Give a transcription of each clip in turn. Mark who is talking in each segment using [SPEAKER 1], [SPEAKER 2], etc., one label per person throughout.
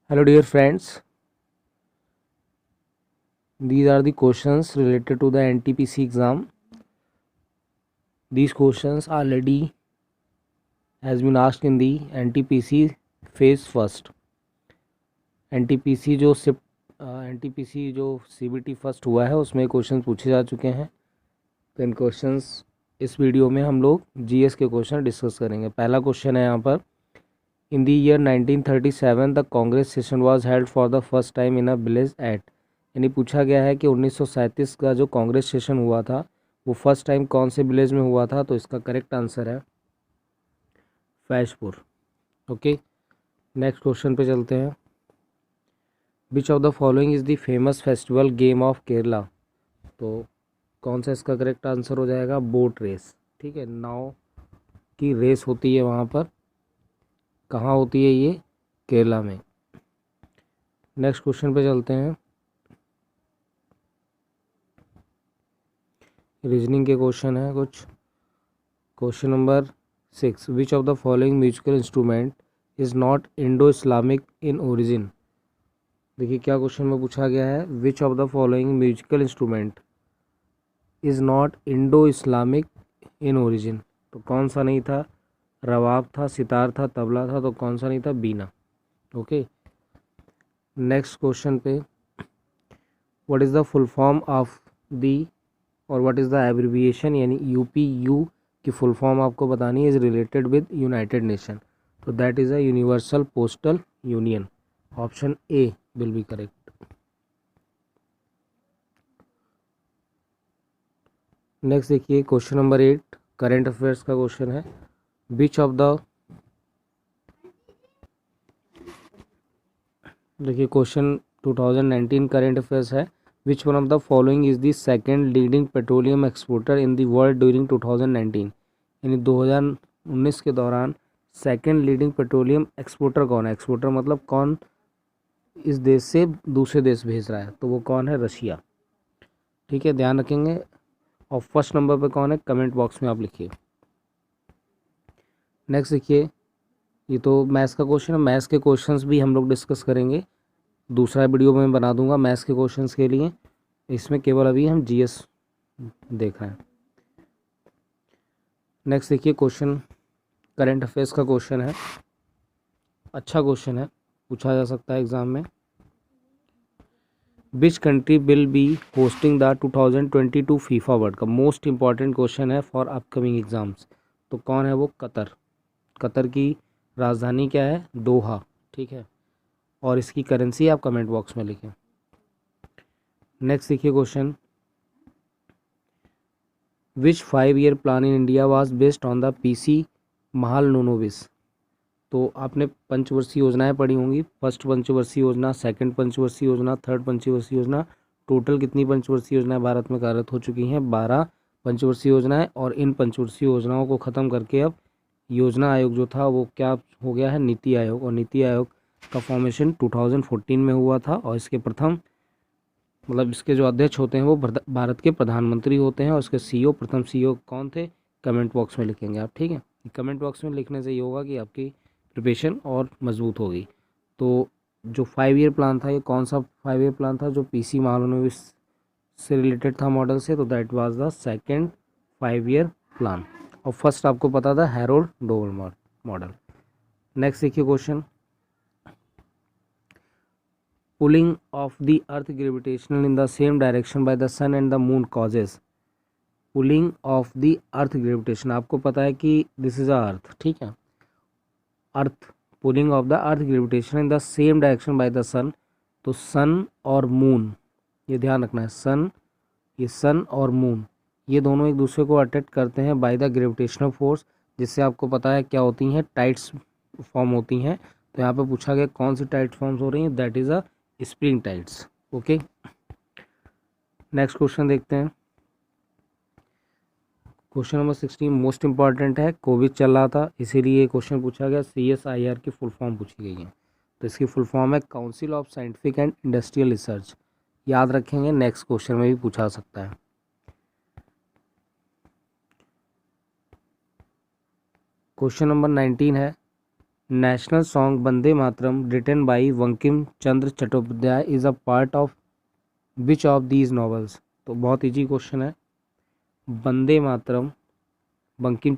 [SPEAKER 1] Hello dear friends, these are the questions related to the NTPC exam. These questions already has been asked in the NTPC phase first. NTPC जो NTPC जो CBT first हुआ है उसमें question पूछे जा चुके हैं। तो इन क्वेश्चंस इस वीडियो में हम लोग जीएस के क्वेश्चन डिस्कस करेंगे। पहला क्वेश्चन है यहाँ पर, in the year 1937 the Congress session was held for the first time in a village at, यानी पूछा गया है कि 1937 का जो कांग्रेस सेशन हुआ था वो फर्स्ट टाइम कौन से विलेज में हुआ था। तो इसका करेक्ट आंसर है फैजपुर। ओके, नेक्स्ट क्वेश्चन पे चलते हैं। विच of the following is the famous festival game of Kerala. तो कौन सा इसका करेक्ट आंसर हो जाएगा, बोट रेस। ठीक है, नाव की रेस होती है वहाँ पर। कहाँ होती है ये, केरला में। नेक्स्ट क्वेश्चन पे चलते हैं। रीजनिंग के क्वेश्चन है कुछ। Question number 6, which of the following musical instrument is not Indo Islamic in origin. देखिए क्या क्वेश्चन में पूछा गया है, which of the following musical instrument is not Indo Islamic in origin. तो कौन सा नहीं था, रबाब था, सितार था, तबला था, तो कौन सा नहीं था, बीना। ओके, नेक्स्ट क्वेश्चन पे, what is the full form of the और व्हाट इज़ द एब्रिविएशन, यानी यूपीयू की फुल फॉर्म आपको बतानी है, is related with United Nation. तो that is a Universal Postal Union. Option A will be correct. Next देखिए question number 8, current affairs का question है। विच ऑफ द, देखिए क्वेश्चन 2019 करंट अफेयर्स है। Which one of the following is the second leading petroleum exporter in the world during 2019, यानी 2019 के दौरान second leading petroleum exporter कौन है। एक्सपोर्टर मतलब कौन इस देश से दूसरे देश भेज रहा है, तो वो कौन है, रशिया। ठीक है, ध्यान रखेंगे। और फर्स्ट नंबर पे कौन है, कमेंट बॉक्स में आप लिखिए। नेक्स्ट देखिए, ये तो मैथ्स का क्वेश्चन है। मैथ्स के क्वेश्चंस भी हम लोग डिस्कस करेंगे, दूसरा वीडियो में बना दूंगा मैथ्स के क्वेश्चंस के लिए। इसमें केवल अभी हम जीएस देख रहे हैं। नेक्स्ट देखिए क्वेश्चन, करंट अफेयर्स का क्वेश्चन है। अच्छा क्वेश्चन है, पूछा जा सकता है एग्जाम में। Which country will be hosting the 2022 FIFA world cup. Most important question है फॉर अपकमिंग एग्जाम्स। तो कौन है वो, कतर। कतर की राजधानी क्या है, दोहा। ठीक है, और इसकी करेंसी आप कमेंट बॉक्स में लिखें। नेक्स्ट देखिए question, which 5 year plan in India was based on the PC Mahalanobis. तो आपने पंचवर्षीय योजनाएं पढ़ी होंगी, फर्स्ट पंचवर्षीय योजना, सेकंड पंचवर्षीय योजना, थर्ड पंचवर्षीय योजना। टोटल कितनी पंचवर्षीय योजनाएं भारत में कार्यरत हो चुकी हैं, 12 पंचवर्षीय योजनाएं। और इन पंचवर्षीय योजनाओं को ख़त्म करके अब योजना आयोग जो था वो क्या हो गया है, नीति आयोग। और नीति आयोग का फॉर्मेशन 2014 में हुआ था। और इसके प्रथम, मतलब इसके जो अध्यक्ष होते हैं वो भारत के प्रधानमंत्री होते हैं। और इसके सीईओ, प्रथम सीईओ कौन थे, कमेंट बॉक्स में लिखेंगे आप। ठीक है, कमेंट बॉक्स में लिखने से ये होगा कि आपकी प्रिपरेशन और मजबूत होगी। तो जो 5 ईयर प्लान था, ये कौन सा 5 ईयर प्लान था, जो पीसी महालनोबिस से रिलेटेड था मॉडल से। तो that was the second 5 year plan. और फर्स्ट आपको पता था हैरोल्ड डोवल मॉडल। नेक्स्ट देखिए question, pulling of the earth gravitational in the same direction by the sun and the moon causes. Pulling of the earth gravitation, आपको पता है कि this is a earth. ठीक है, earth, pulling of the earth gravitation in the same direction by the sun. तो sun और moon, ये ध्यान रखना है, सन, ये सन और मून ये दोनों एक दूसरे को अट्रैक्ट करते हैं बाय द ग्रेविटेशनल फोर्स, जिससे आपको पता है क्या होती हैं, टाइड्स फॉर्म होती हैं। तो यहाँ पे पूछा गया कौन सी टाइड्स फॉर्म्स हो रही हैं, that is a spring tides. Okay, next question देखते हैं। क्वेश्चन नंबर 16 मोस्ट इंपॉर्टेंट है, कोविड चल रहा था इसीलिए क्वेश्चन पूछा गया। CSIR की फुल फॉर्म पूछी गई है। तो इसकी फुल फॉर्म है council of scientific and industrial research. याद रखेंगे, नेक्स्ट क्वेश्चन में भी पूछा सकता है। क्वेश्चन नंबर 19 है, national song Vande Mataram written by Bankim Chandra Chattopadhyay is a part of which of these novels. तो बहुत इजी क्वेश्चन है। वंदे मातरम बंकिम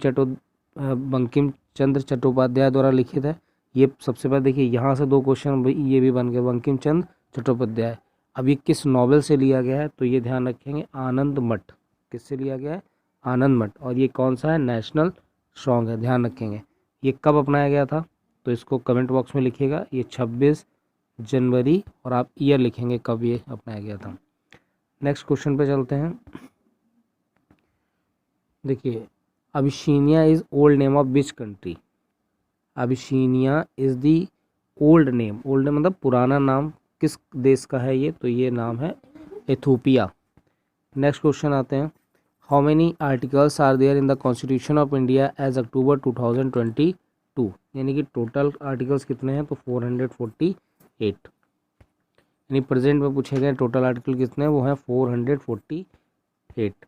[SPEAKER 1] चंद्र चट्टोपाध्याय द्वारा लिखित है। ये सबसे पहले देखिए, यहाँ से दो क्वेश्चन ये भी बन गए, बंकिम चंद्र चट्टोपाध्याय। अब ये किस नॉवेल से लिया गया है, तो ये ध्यान रखेंगे, आनंद मठ। किससे लिया गया है? आनंद मठ। और ये कौन सा है? नेशनल सॉन्ग है, ध्यान रखेंगे। ये कब अपनाया गया था, तो इसको कमेंट बॉक्स में लिखिएगा। ये 26 जनवरी, और आप ईयर लिखेंगे कब ये अपनाया गया था। नेक्स्ट क्वेश्चन पे चलते हैं। देखिए, Abyssinia is old name of which country. Abyssinia is the old name मतलब पुराना नाम किस देश का है ये, तो ये नाम है इथोपिया। नेक्स्ट क्वेश्चन आते हैं। How many articles are there in the constitution of India as October 2022। यानी कि टोटल आर्टिकल्स कितने हैं, तो 448। यानी प्रेजेंट में पूछे गए टोटल आर्टिकल कितने हैं, वो हैं 448।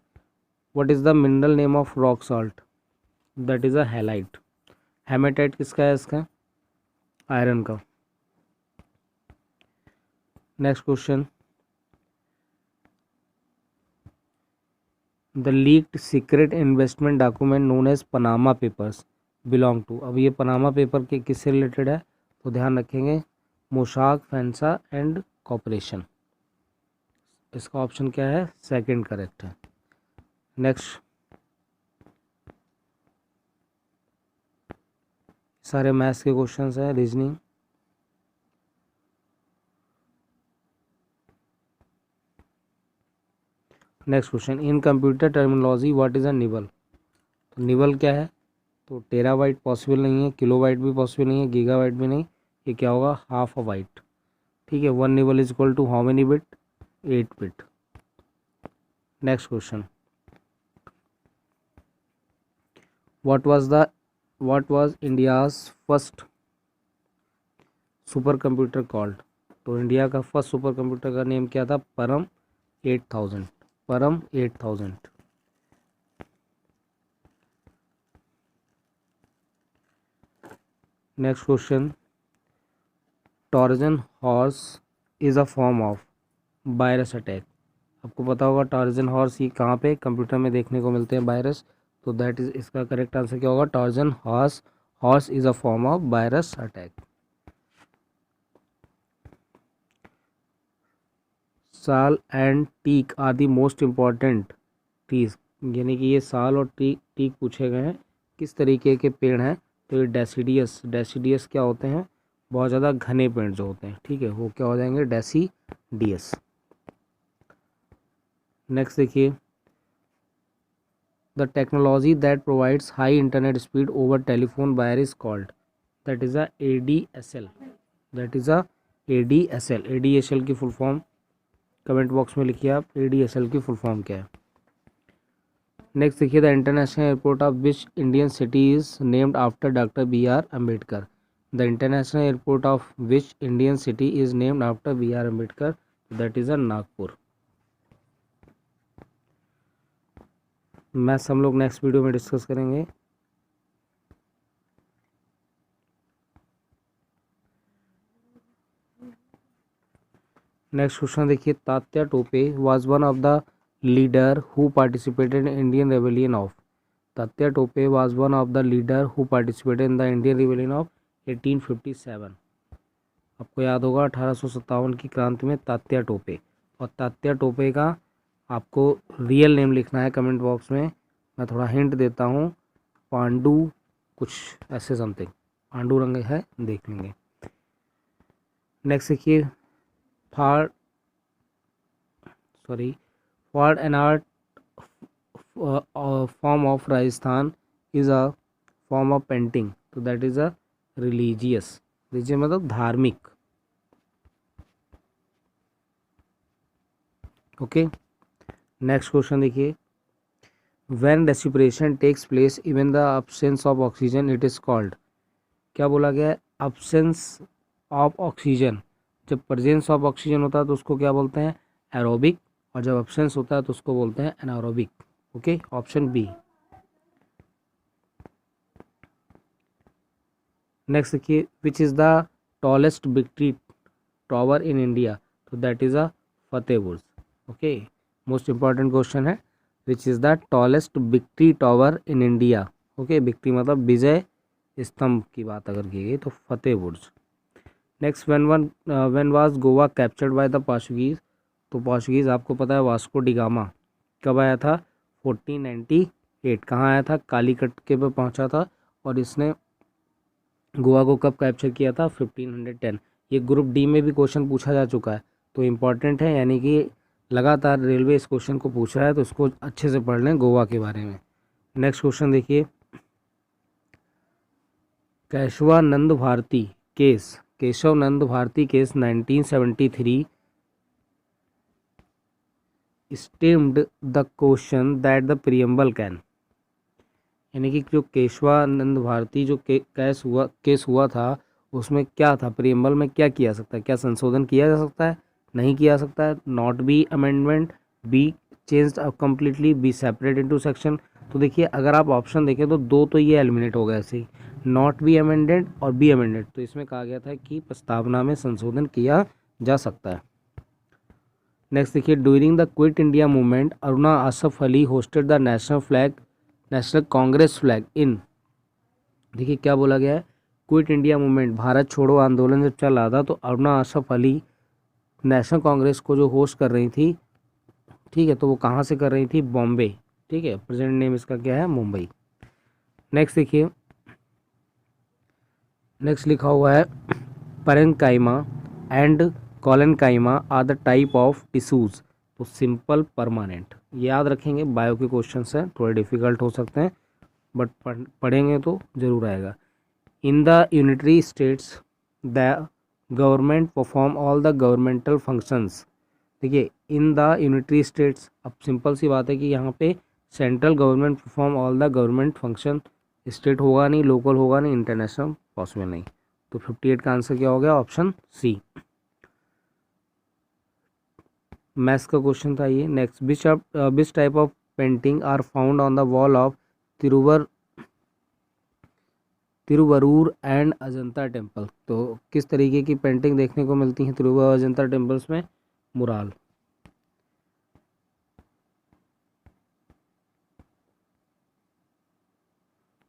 [SPEAKER 1] What is the mineral name of rock salt? That is a halite. Hematite किसका है? इसका आयरन का। Next question, the leaked secret investment document known as Panama Papers belong to. अब ये पनामा पेपर के किससे रिलेटेड है, तो ध्यान रखेंगे, मोसाक फोन्सेका एंड कॉर्पोरेशन। इसका ऑप्शन क्या है? सेकंड करेक्ट है। नेक्स्ट, सारे मैथ्स के क्वेश्चंस हैं, reasoning. Next question, in computer terminology what is a nibble. तो निबल क्या है, तो टेराबाइट पॉसिबल नहीं है, किलोबाइट भी पॉसिबल नहीं है, गीगाबाइट भी नहीं। ये क्या होगा? Half a byte. ठीक है, 1 nibble is equal to how many bit? 8 bit. Next question, what was India's first super computer called. तो इंडिया का फर्स्ट सुपर कंप्यूटर का नेम क्या था? Param 8000। Param 8000। Next question, Trojan horse is a form of virus attack. आपको पता होगा Trojan horse ये कहाँ पे कंप्यूटर में देखने को मिलते हैं, वायरस। तो दैट इज, इसका करेक्ट आंसर क्या होगा? Trojan horse is a form of virus attack. Sal and teak are the most important trees. यानी कि ये साल और टीक पूछे गए हैं, किस तरीके के पेड़ हैं, तो ये डेसीडियस क्या होते हैं? बहुत ज़्यादा घने पेड़ जो होते हैं, ठीक है, वो क्या हो जाएंगे? डेसीडियस। नेक्स्ट देखिए, the technology that provides high internet speed over telephone wire is called. That is a ADSL। That is a ADSL। ADSL की फुल फॉर्म कमेंट बॉक्स में लिखिए आप, ADSL की फुल फॉर्म क्या है। नेक्स्ट देखिए, the international airport of which Indian city is named after doctor BR Ambedkar. The international airport of which Indian city is named after BR Ambedkar, that is a Nagpur. Maths हम लोग next video में discuss करेंगे। Next question देखिए, Tatya Tope was one of the leader who participated in Indian rebellion of. Tatya Tope was one of the leader who participated in the Indian rebellion of 1857। आपको याद होगा 1857 की क्रांति में तात्या टोपे। और तात्या टोपे का आपको रियल नेम लिखना है कमेंट बॉक्स में। मैं थोड़ा हिंट देता हूँ, पांडु कुछ ऐसे समथिंग, पांडुरंग है, देख लेंगे। नेक्स्ट देखिए, Phad an art form of Rajasthan is a form of painting, तो दैट इज़ अ रिलीजियस मतलब धार्मिक। ओके, नेक्स्ट क्वेश्चन देखिए, when respiration takes place even the absence of oxygen it is called. क्या बोला गया है? Absence of oxygen. जब presence of oxygen होता है तो उसको क्या बोलते हैं? एरोबिक। और जब अब्सेंस होता है तो उसको बोलते हैं anaerobic. Okay, option B. Next देखिए, which is the tallest big tree tower in India, तो that is a Fateh Burj. Okay, most important question है, which is the tallest big tree tower in India. Okay, big tree मतलब विजय स्तंभ की बात अगर की गई तो Fateh Burj. Next, when was Goa captured by the Portuguese, तो पोर्चुगीज़ आपको पता है वास्को डिगामा कब आया था, 1498। कहाँ आया था, कालीकट के पे पहुँचा था, और इसने गोवा को कब कैप्चर किया था, 1510। ये ग्रुप डी में भी क्वेश्चन पूछा जा चुका है, तो इम्पॉर्टेंट है, यानी कि लगातार रेलवे इस क्वेश्चन को पूछ रहा है, तो इसको अच्छे से पढ़ लें गोवा के बारे में। नेक्स्ट क्वेश्चन देखिए, Keshavananda Bharati case 1973 stemmed the question that the preamble can, यानी कि जो केशवानंद भारती जो केस हुआ था, उसमें क्या था, प्रियम्बल में क्या किया सकता है, क्या संशोधन किया जा सकता है, नहीं किया सकता है, not be amendment, be changed completely, B separate into section. तो देखिए अगर आप ऑप्शन देखें तो दो तो ये एलिमिनेट हो गए ऐसे ही, नॉट बी अमेंडेड और बी अमेंडेड, तो इसमें कहा गया था कि प्रस्तावना में संशोधन किया जा सकता है। नेक्स्ट देखिए, during the quit India movement Aruna Asaf Ali hosted the national Congress flag in, देखिए क्या बोला गया है, क्विट इंडिया मूवमेंट भारत छोड़ो आंदोलन जब चल रहा था, तो अरुणा आसफ अली नेशनल कांग्रेस को जो होस्ट कर रही थी, ठीक है, तो वो कहाँ से कर रही थी, बॉम्बे, ठीक है, प्रेजेंट नेम इसका क्या है, मुंबई। नेक्स्ट देखिए, नेक्स्ट लिखा हुआ है, parenchyma and collenchyma are the type of tissues, तो सिंपल परमानेंट, याद रखेंगे, बायो के क्वेश्चन हैं, थोड़े डिफिकल्ट हो सकते हैं, बट पढ़ेंगे तो जरूर आएगा। In the unitary states the government perform all the governmental functions, देखिए इन द यूनिटरी स्टेट्स, अब सिंपल सी बात है कि यहाँ पे central government perform all the government function, state होगा नहीं, लोकल होगा नहीं, इंटरनेशनल पॉसिबल नहीं, तो 58 का आंसर क्या हो गया, ऑप्शन सी। मैथ्स का क्वेश्चन था ये। Next, which type of painting are found on the wall of Thiruvarur and Ajanta temple, तो किस तरीके की पेंटिंग देखने को मिलती है तिरुवरूर अजंता टेम्पल्स में, मुराल।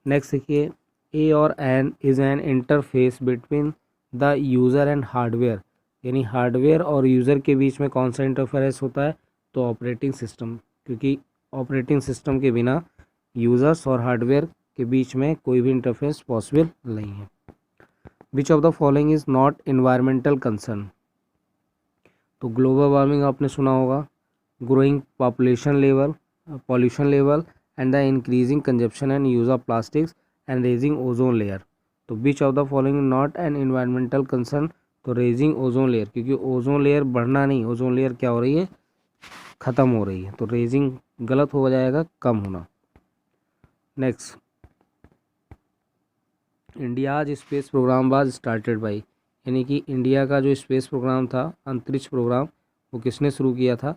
[SPEAKER 1] नेक्स्ट देखिए, ए और N is an interface between the user and hardware, यानी हार्डवेयर और यूज़र के बीच में कौन सा इंटरफेस होता है, तो ऑपरेटिंग सिस्टम, क्योंकि ऑपरेटिंग सिस्टम के बिना यूज़र्स और हार्डवेयर के बीच में कोई भी इंटरफेस पॉसिबल नहीं है। Which of the following is not environmental concern, तो ग्लोबल वार्मिंग आपने सुना होगा, growing pollution level and the increasing consumption and use of plastics and raising ozone layer, तो which of the following not an environmental concern, तो raising ozone layer, क्योंकि ozone layer बढ़ना नहीं, ozone layer क्या हो रही है, ख़त्म हो रही है, तो रेजिंग गलत हो जाएगा, कम होना। Next, India's space program was started by, यानी कि इंडिया का जो स्पेस प्रोग्राम था, अंतरिक्ष प्रोग्राम, वो किसने शुरू किया था,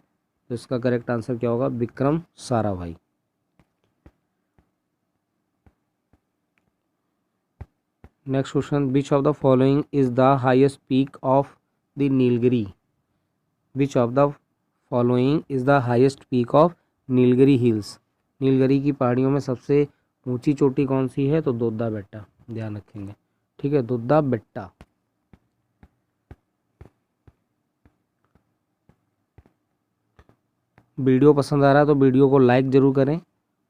[SPEAKER 1] तो इसका करेक्ट आंसर क्या होगा, Vikram Sarabhai. Next question, which of the following is the highest peak of the Nilgiri, which of the following is the highest peak of Nilgiri hills, Nilgiri की पहाड़ियों में सबसे ऊंची चोटी कौन सी है, तो दोद्दा बेट्टा, ध्यान रखेंगे, ठीक है, दोद्दा बेट्टा। वीडियो पसंद आ रहा है तो वीडियो को लाइक ज़रूर करें,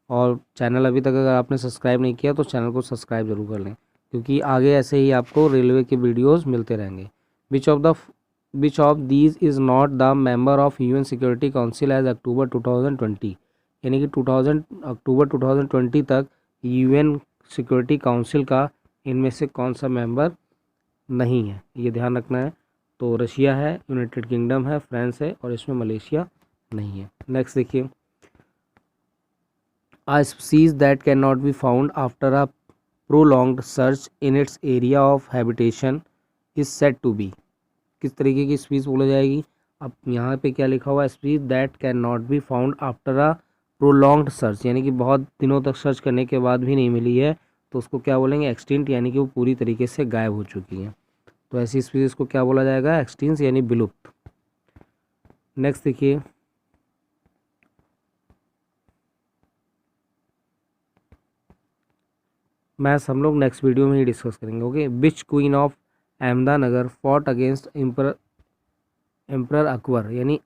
[SPEAKER 1] और चैनल अभी तक अगर आपने सब्सक्राइब नहीं किया तो चैनल को सब्सक्राइब जरूर कर लें, क्योंकि आगे ऐसे ही आपको रेलवे के वीडियोस मिलते रहेंगे। Which of these is not the member of UN security council as October 2020, यानी कि अक्टूबर 2020 तक यूएन सिक्योरिटी काउंसिल का इनमें से कौन सा मेंबर नहीं है, ये ध्यान रखना है, तो रशिया है, यूनाइटेड किंगडम है, फ्रांस है, और इसमें मलेशिया नहीं है। नेक्स्ट देखिए, a species that cannot be found after a prolonged search in its area of habitation is said to be, किस तरीके की स्पीसीज बोला जाएगी, अब यहाँ पे क्या लिखा हुआ है, species that can not be found after a prolonged search, यानी कि बहुत दिनों तक सर्च करने के बाद भी नहीं मिली है, तो उसको क्या बोलेंगे, एक्सटिंक्ट, यानी कि वो पूरी तरीके से गायब हो चुकी हैं। तो ऐसी स्पीसीज को क्या बोला जाएगा, एक्सटिंक्ट यानी विलुप्त। नेक्स्ट देखिए, मैथ्स हम लोग नेक्स्ट वीडियो में ही डिस्कस करेंगे। Okay, which queen of Ahmednagar fought against emperor Akbar, यानी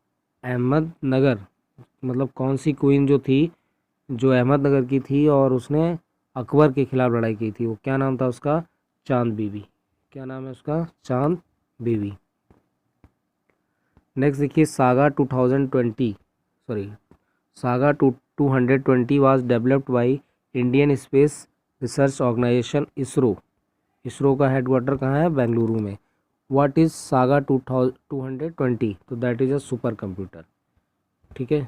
[SPEAKER 1] अहमदनगर मतलब कौन सी क्वीन जो थी, जो अहमदनगर की थी और उसने अकबर के खिलाफ लड़ाई की थी, वो क्या नाम था उसका, चांद बीबी। क्या नाम है उसका, चांद बीबी। नेक्स्ट देखिए, saga 220 was developed by Indian Space Research Organisation ISRO. ISRO का हेडक्वार्टर कहाँ है, बेंगलुरु में। व्हाट इज सागा 220, तो that is a super computer. ठीक है,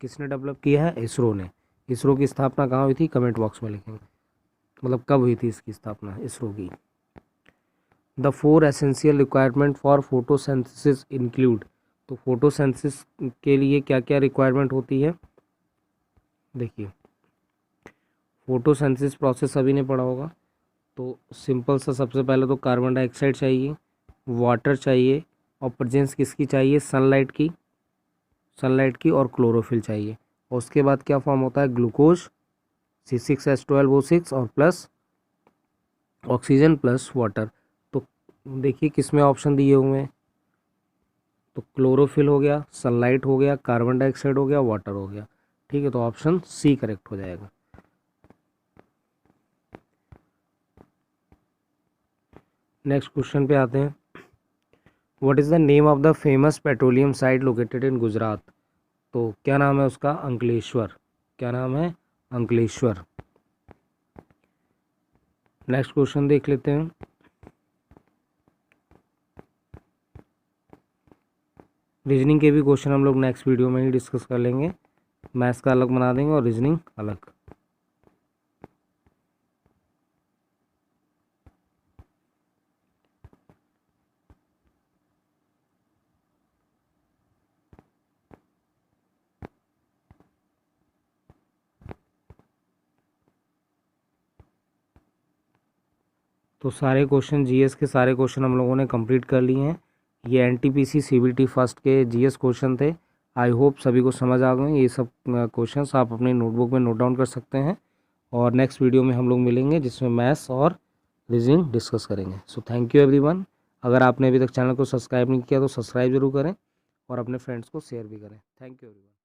[SPEAKER 1] किसने डेवलप किया है, इसरो ने। इसरो की स्थापना कहाँ हुई थी, कमेंट बॉक्स में लिखेंगे, मतलब कब हुई थी इसकी स्थापना इसरो की। The 4 essential requirement for photosynthesis include, तो फोटोसिंथेसिस के लिए क्या क्या रिक्वायरमेंट होती है, देखिए फोटोसिंथेसिस प्रोसेस सभी ने पढ़ा होगा। तो सिंपल सा, सबसे पहले तो कार्बन डाइऑक्साइड चाहिए, वाटर चाहिए, और प्रेजेंस किसकी चाहिए, सनलाइट की, और क्लोरोफिल चाहिए। और उसके बाद क्या फॉर्म होता है, ग्लूकोज C6H12O6 और प्लस ऑक्सीजन प्लस वाटर। तो देखिए किसमें ऑप्शन दिए हुए हैं, तो क्लोरोफिल हो गया, सनलाइट हो गया, कार्बन डाइऑक्साइड हो गया, वाटर हो गया। ठीक है, तो ऑप्शन सी करेक्ट हो जाएगा। नेक्स्ट क्वेश्चन पे आते हैं। What is the name of the famous petroleum site located in Gujarat, तो क्या नाम है उसका, अंकलेश्वर। क्या नाम है, अंकलेश्वर। नेक्स्ट क्वेश्चन देख लेते हैं। रीजनिंग के भी क्वेश्चन हम लोग नेक्स्ट वीडियो में ही डिस्कस कर लेंगे। मैथ्स का अलग बना देंगे और रीजनिंग अलग। तो सारे क्वेश्चन जीएस के सारे क्वेश्चन हम लोगों ने कंप्लीट कर लिए हैं। ये एनटीपीसी सीबीटी फर्स्ट के जीएस क्वेश्चन थे। आई होप सभी को समझ आ गए। ये सब क्वेश्चंस आप अपने नोटबुक में नोट डाउन कर सकते हैं, और नेक्स्ट वीडियो में हम लोग मिलेंगे जिसमें मैथ्स और रीजनिंग डिस्कस करेंगे। So thank you everyone. अगर आपने अभी तक चैनल को सब्सक्राइब नहीं किया तो सब्सक्राइब जरूर करें और अपने फ्रेंड्स को शेयर भी करें। Thank you everyone.